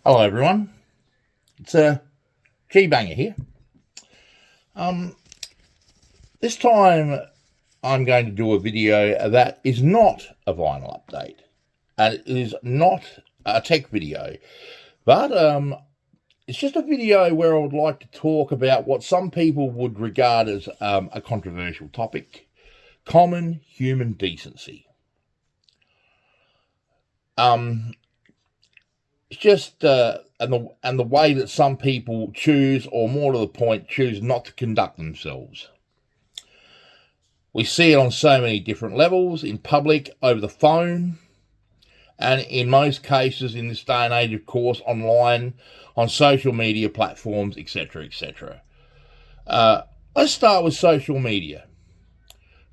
Hello everyone, it's G-Banger here. Um, this time I'm going to do a video that is not a vinyl update, and it is not a tech video, but it's just a video where I would like to talk about what some people would regard as a controversial topic: common human decency. It's just and the way that some people choose, or more to the point, choose not to conduct themselves. We see it on so many different levels, in public, over the phone, and in most cases in this day and age, of course, online, on social media platforms, etc., etc. Let's start with social media.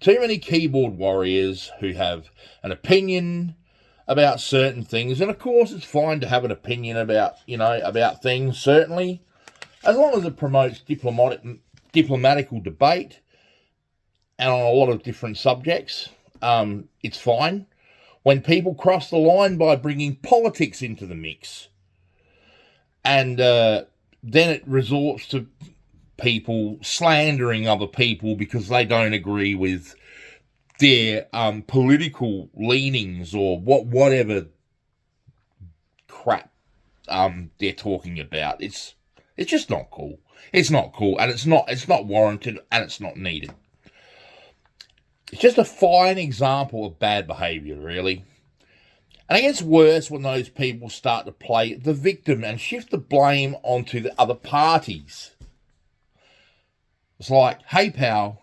Too many keyboard warriors who have an opinion about certain things, and of course it's fine to have an opinion about things, certainly, as long as it promotes diplomatical debate and on a lot of different subjects. It's fine. When people cross the line by bringing politics into the mix, and then it resorts to people slandering other people because they don't agree with their political leanings, or whatever crap they're talking about. It's just not cool. It's not cool, and it's not warranted, and it's not needed. It's just a fine example of bad behaviour, really. And it gets worse when those people start to play the victim and shift the blame onto the other parties. It's like, hey pal,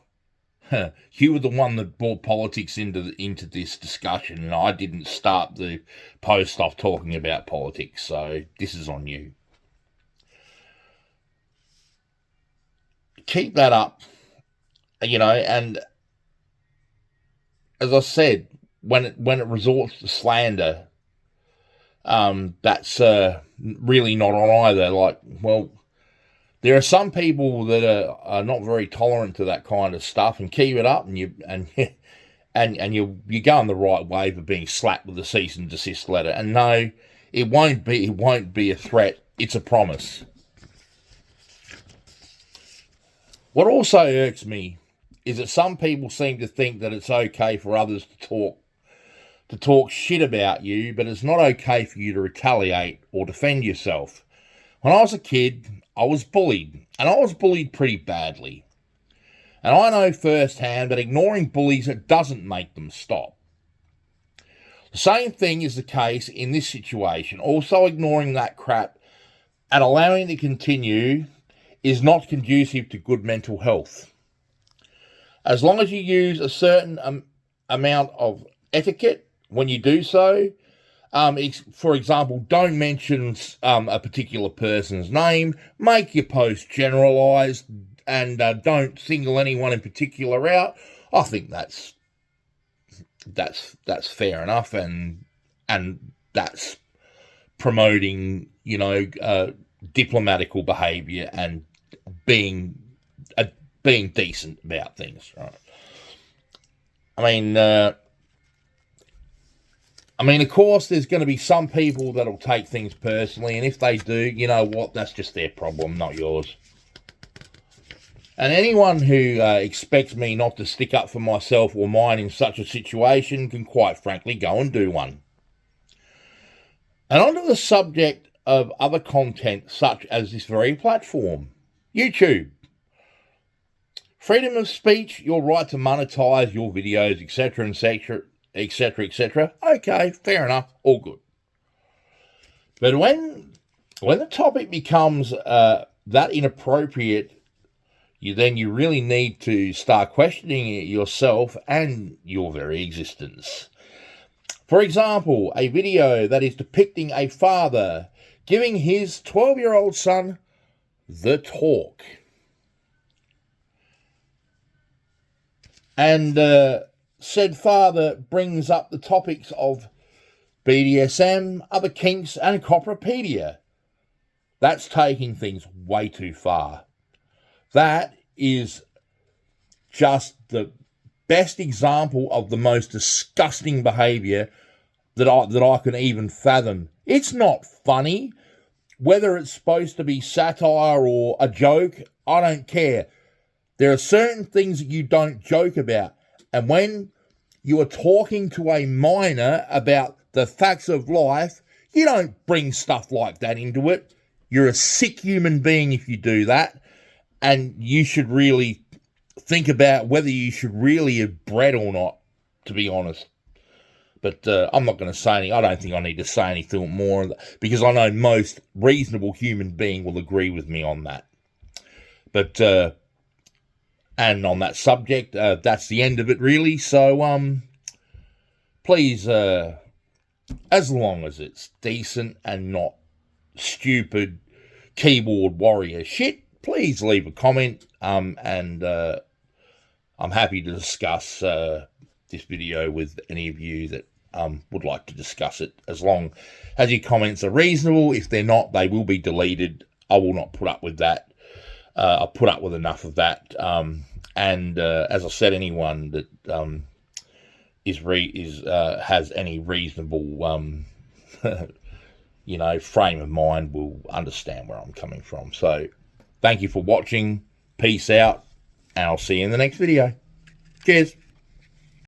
you were the one that brought politics into this discussion, and I didn't start the post off talking about politics, so this is on you. Keep that up, and as I said, when it resorts to slander, that's really not on either. Like, well, there are some people that are not very tolerant to that kind of stuff, and keep it up, and you're going the right way for being slapped with a cease and desist letter. And no, it won't be a threat. It's a promise. What also irks me is that some people seem to think that it's okay for others to talk shit about you, but it's not okay for you to retaliate or defend yourself. When I was a kid, I was bullied, and I was bullied pretty badly. And I know firsthand that ignoring bullies, it doesn't make them stop. The same thing is the case in this situation. Also, ignoring that crap and allowing it to continue is not conducive to good mental health. As long as you use a certain amount of etiquette when you do so, for example, don't mention a particular person's name, make your post generalised, and don't single anyone in particular out. I think that's fair enough, and that's promoting, diplomatical behaviour and being decent about things, right? I mean, of course, there's going to be some people that'll take things personally, and if they do, you know what? That's just their problem, not yours. And anyone who expects me not to stick up for myself or mine in such a situation can quite frankly go and do one. And onto the subject of other content such as this very platform, YouTube. Freedom of speech, your right to monetize your videos, etc., etc. Okay, fair enough, all good. But when the topic becomes that inappropriate, you really need to start questioning yourself and your very existence. For example, a video that is depicting a father giving his 12-year-old son the talk. And said father brings up the topics of BDSM, other kinks, and copperopedia. That's taking things way too far. That is just the best example of the most disgusting behaviour that I can even fathom. It's not funny, whether it's supposed to be satire or a joke, I don't care. There are certain things that you don't joke about. And when you are talking to a minor about the facts of life, you don't bring stuff like that into it. You're a sick human being if you do that. And you should really think about whether you should really have bred or not, to be honest. But I'm not going to say anything. I don't think I need to say anything more, because I know most reasonable human being will agree with me on that. But, and on that subject, that's the end of it, really. So, please, as long as it's decent and not stupid keyboard warrior shit, please leave a comment, and I'm happy to discuss this video with any of you that would like to discuss it, as long as your comments are reasonable. If they're not, they will be deleted. I will not put up with that. I'll put up with enough of that. And as I said, anyone that has any reasonable frame of mind will understand where I'm coming from. So thank you for watching. Peace out, and I'll see you in the next video. Cheers.